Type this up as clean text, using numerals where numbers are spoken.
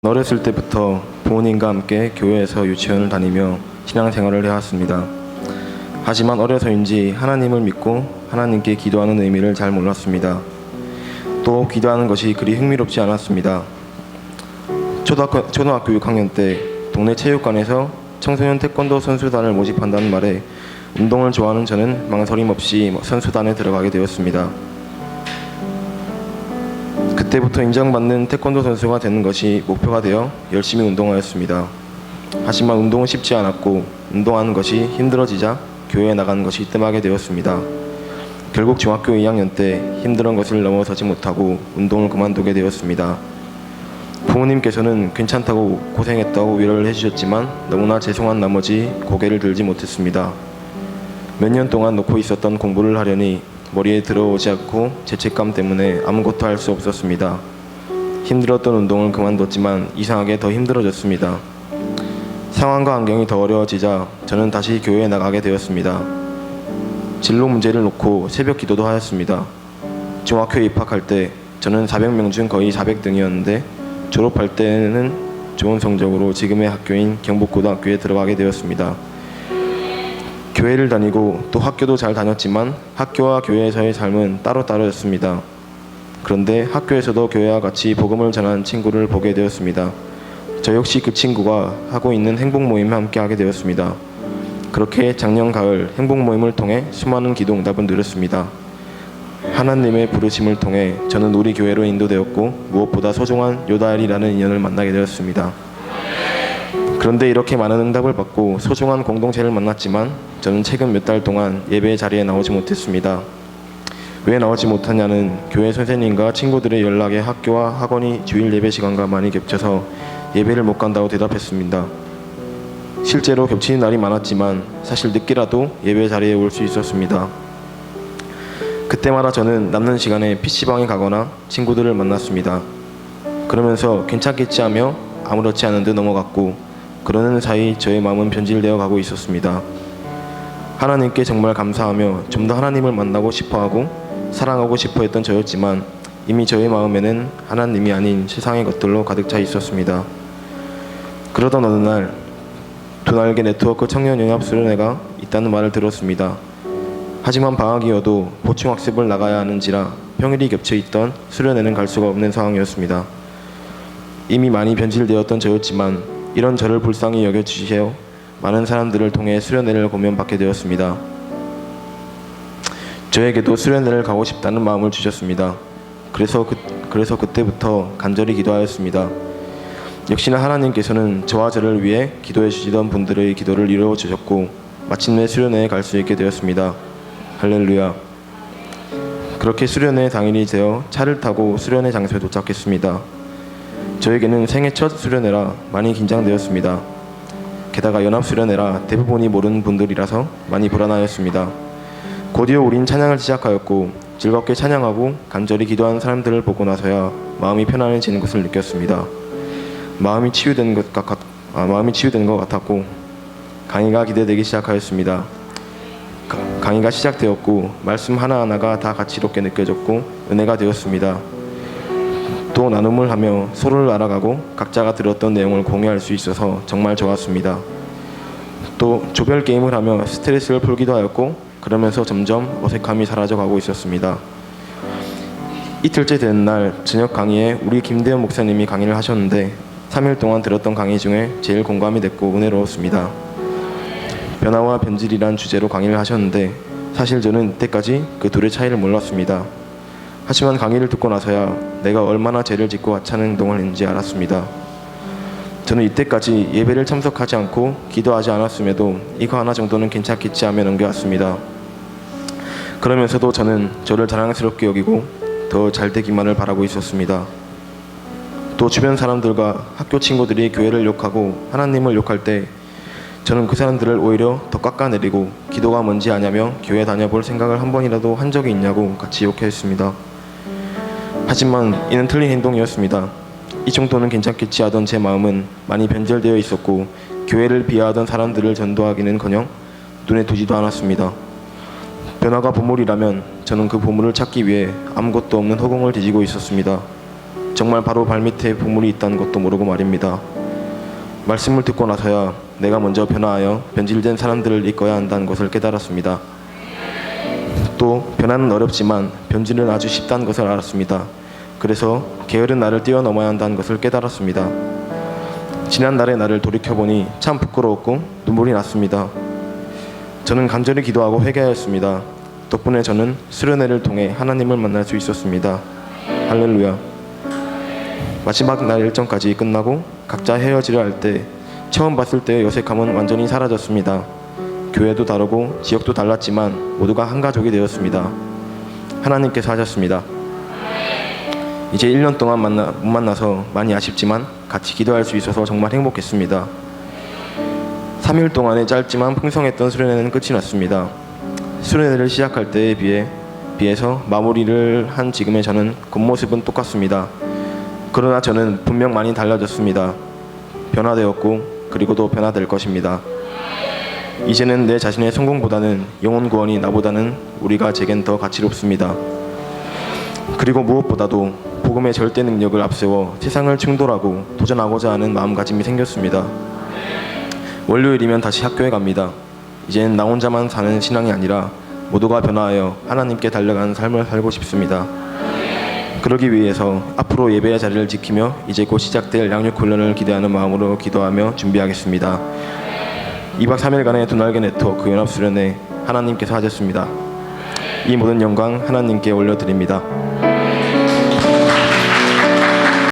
어렸을 때부터 부모님과 함께 교회에서 유치원을 다니며 신앙생활을 해왔습니다. 하지만 어려서인지 하나님을 믿고 하나님께 기도하는 의미를 잘 몰랐습니다. 또 기도하는 것이 그리 흥미롭지 않았습니다. 초등학교 6학년 때 동네 체육관에서 청소년 태권도 선수단을 모집한다는 말에 운동을 좋아하는 저는 망설임 없이 선수단에 들어가게 되었습니다. 그때부터 인정받는 태권도 선수가 되는 것이 목표가 되어 열심히 운동하였습니다. 하지만 운동은 쉽지 않았고 운동하는 것이 힘들어지자 교회에 나가는 것이 뜸하게 되었습니다. 결국 중학교 2학년 때 힘든 것을 넘어서지 못하고 운동을 그만두게 되었습니다. 부모님께서는 괜찮다고 고생했다고 위로를 해주셨지만 너무나 죄송한 나머지 고개를 들지 못했습니다. 몇 년 동안 놓고 있었던 공부를 하려니 머리에 들어오지 않고 죄책감 때문에 아무것도 할 수 없었습니다. 힘들었던 운동을 그만뒀지만 이상하게 더 힘들어졌습니다. 상황과 환경이 더 어려워지자 저는 다시 교회에 나가게 되었습니다. 진로 문제를 놓고 새벽 기도도 하였습니다. 중학교에 입학할 때 저는 400명 중 거의 400등이었는데 졸업할 때는 좋은 성적으로 지금의 학교인 경북고등학교에 들어가게 되었습니다. 교회를 다니고 또 학교도 잘 다녔지만 학교와 교회에서의 삶은 따로따로였습니다. 그런데 학교에서도 교회와 같이 복음을 전하는 친구를 보게 되었습니다. 저 역시 그 친구가 하고 있는 행복 모임에 함께 하게 되었습니다. 그렇게 작년 가을 행복 모임을 통해 수많은 기도 응답을 누렸습니다. 하나님의 부르심을 통해 저는 우리 교회로 인도되었고 무엇보다 소중한 요다엘이라는 인연을 만나게 되었습니다. 그런데 이렇게 많은 응답을 받고 소중한 공동체를 만났지만 저는 최근 몇 달 동안 예배 자리에 나오지 못했습니다. 왜 나오지 못하냐는 교회 선생님과 친구들의 연락에 학교와 학원이 주일 예배 시간과 많이 겹쳐서 예배를 못 간다고 대답했습니다. 실제로 겹치는 날이 많았지만 사실 늦게라도 예배 자리에 올 수 있었습니다. 그때마다 저는 남는 시간에 PC방에 가거나 친구들을 만났습니다. 그러면서 괜찮겠지 하며 아무렇지 않은 듯 넘어갔고 그러는 사이 저의 마음은 변질되어 가고 있었습니다. 하나님께 정말 감사하며 좀 더 하나님을 만나고 싶어하고 사랑하고 싶어 했던 저였지만 이미 저의 마음에는 하나님이 아닌 세상의 것들로 가득 차 있었습니다. 그러던 어느 날 두 날개 네트워크 청년연합수련회가 있다는 말을 들었습니다. 하지만 방학이어도 보충학습을 나가야 하는지라 평일이 겹쳐있던 수련회는 갈 수가 없는 상황이었습니다. 이미 많이 변질되었던 저였지만 이런 저를 불쌍히 여겨주시어 많은 사람들을 통해 수련회를 고면받게 되었습니다. 저에게도 수련회를 가고 싶다는 마음을 주셨습니다. 그래서 그때부터 간절히 기도하였습니다. 역시나 하나님께서는 저와 저를 위해 기도해 주시던 분들의 기도를 이루어 주셨고 마침내 수련회에 갈 수 있게 되었습니다. 할렐루야. 그렇게 수련회 당일이 되어 차를 타고 수련회 장소에 도착했습니다. 저에게는 생애 첫 수련회라 많이 긴장되었습니다. 게다가 연합수련회라 대부분이 모르는 분들이라서 많이 불안하였습니다. 곧이어 우린 찬양을 시작하였고 즐겁게 찬양하고 간절히 기도하는 사람들을 보고 나서야 마음이 편안해지는 것을 느꼈습니다. 마음이 치유된 것 같았고 강의가 기대되기 시작하였습니다. 강의가 시작되었고 말씀 하나하나가 다 가치롭게 느껴졌고 은혜가 되었습니다. 또 나눔을 하며 서로를 알아가고 각자가 들었던 내용을 공유할 수 있어서 정말 좋았습니다. 또 조별 게임을 하며 스트레스를 풀기도 하였고 그러면서 점점 어색함이 사라져가고 있었습니다. 이틀째 되는 날 저녁 강의에 우리 김대현 목사님이 강의를 하셨는데 3일 동안 들었던 강의 중에 제일 공감이 됐고 은혜로웠습니다. 변화와 변질이란 주제로 강의를 하셨는데 사실 저는 이때까지 그 둘의 차이를 몰랐습니다. 하지만 강의를 듣고 나서야 내가 얼마나 죄를 짓고 하찮은 행동을 했는지 알았습니다. 저는 이때까지 예배를 참석하지 않고 기도하지 않았음에도 이거 하나 정도는 괜찮겠지 하며 넘겨왔습니다. 그러면서도 저는 저를 자랑스럽게 여기고 더 잘되기만을 바라고 있었습니다. 또 주변 사람들과 학교 친구들이 교회를 욕하고 하나님을 욕할 때 저는 그 사람들을 오히려 더 깎아내리고 기도가 뭔지 아냐며 교회 다녀볼 생각을 한 번이라도 한 적이 있냐고 같이 욕했습니다. 하지만 이는 틀린 행동이었습니다. 이 정도는 괜찮겠지 하던 제 마음은 많이 변절되어 있었고 교회를 비하하던 사람들을 전도하기는커녕 눈에 두지도 않았습니다. 변화가 보물이라면 저는 그 보물을 찾기 위해 아무것도 없는 허공을 뒤지고 있었습니다. 정말 바로 발밑에 보물이 있다는 것도 모르고 말입니다. 말씀을 듣고 나서야 내가 먼저 변화하여 변질된 사람들을 이끌어야 한다는 것을 깨달았습니다. 또 변화는 어렵지만 변질은 아주 쉽다는 것을 알았습니다. 그래서 게으른 나를 뛰어넘어야 한다는 것을 깨달았습니다. 지난 날의 나를 돌이켜보니 참 부끄러웠고 눈물이 났습니다. 저는 간절히 기도하고 회개하였습니다. 덕분에 저는 수련회를 통해 하나님을 만날 수 있었습니다. 할렐루야. 마지막 날 일정까지 끝나고 각자 헤어지려 할 때 처음 봤을 때의 어색함은 완전히 사라졌습니다. 교회도 다르고 지역도 달랐지만 모두가 한 가족이 되었습니다. 하나님께서 하셨습니다. 이제 1년 동안 못 만나서 많이 아쉽지만 같이 기도할 수 있어서 정말 행복했습니다. 3일 동안의 짧지만 풍성했던 수련회는 끝이 났습니다. 수련회를 시작할 때에 비해서 마무리를 한 지금의 저는 겉모습은 똑같습니다. 그러나 저는 분명 많이 달라졌습니다. 변화되었고 그리고 또 변화될 것입니다. 이제는 내 자신의 성공보다는 영혼 구원이 나보다는 우리가 제겐 더 가치롭습니다. 그리고 무엇보다도 복음의 절대 능력을 앞세워 세상을 충돌하고 도전하고자 하는 마음가짐이 생겼습니다. 월요일이면 다시 학교에 갑니다. 이제는 나 혼자만 사는 신앙이 아니라 모두가 변화하여 하나님께 달려가는 삶을 살고 싶습니다. 그러기 위해서 앞으로 예배의 자리를 지키며 이제 곧 시작될 양육훈련을 기대하는 마음으로 기도하며 준비하겠습니다. 2박 3일간의 두날개 네트워크 연합수련회 하나님께서 하셨습니다. 이 모든 영광 하나님께 올려드립니다.